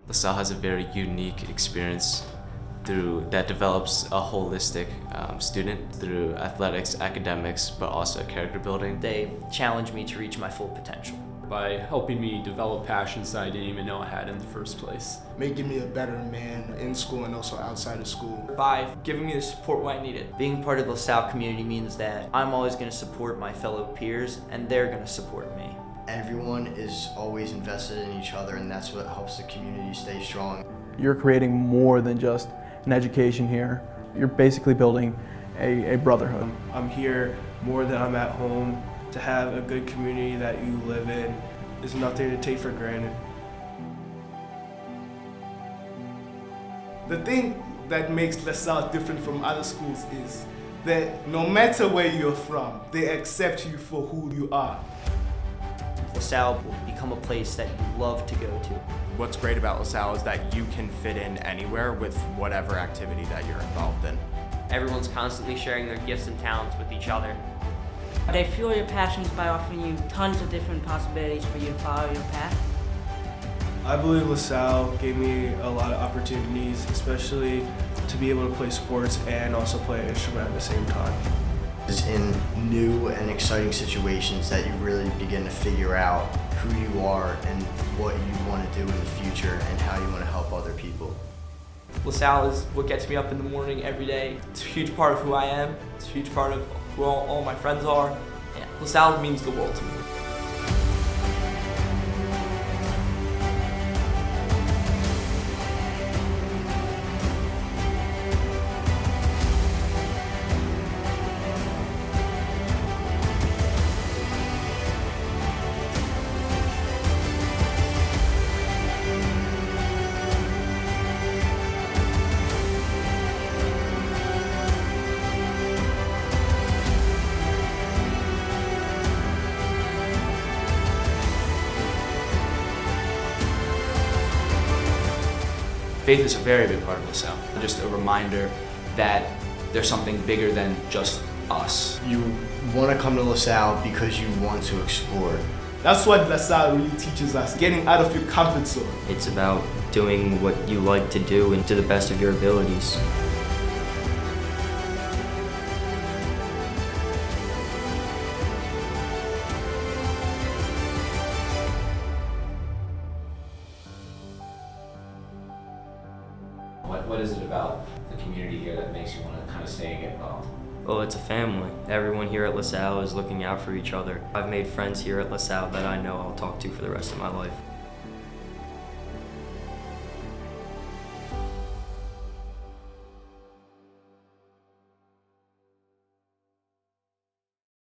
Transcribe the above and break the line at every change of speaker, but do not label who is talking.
LaSalle has a very unique experience that develops a holistic student through athletics, academics, but also character building.
They challenge me to reach my full potential.
By helping me develop passions that I didn't even know I had in the first place.
Making me a better man in school and also outside of school.
By giving me the support when I need it.
Being part of the LaSalle community means that I'm always going to support my fellow peers and they're going to support me.
Everyone is always invested in each other, and that's what helps the community stay strong.
You're creating more than just an education here. You're basically building a brotherhood.
I'm here more than I'm at home. To have a good community that you live in is nothing to take for granted.
The thing that makes LaSalle different from other schools is that no matter where you're from, they accept you for who you are.
LaSalle will become a place that you love to go to.
What's great about LaSalle is that you can fit in anywhere with whatever activity that you're involved in.
Everyone's constantly sharing their gifts and talents with each other.
They fuel your passions by offering you tons of different possibilities for you to follow your path.
I believe LaSalle gave me a lot of opportunities, especially to be able to play sports and also play an instrument at the same time.
It's in new and exciting situations that you really begin to figure out who you are and what you want to do in the future and how you want to help other people.
LaSalle is what gets me up in the morning every day. It's a huge part of who I am. It's a huge part of who all my friends are. Yeah, LaSalle means the world to me.
Faith is a very big part of LaSalle. Just a reminder that there's something bigger than just us.
You want to come to LaSalle because you want to explore.
That's what LaSalle really teaches us, getting out of your comfort zone.
It's about doing what you like to do and to the best of your abilities.
What is it about the community here that makes you want to kind of stay and get involved?
Well, it's a family. Everyone here at LaSalle is looking out for each other. I've made friends here at LaSalle that I know I'll talk to for the rest of my life.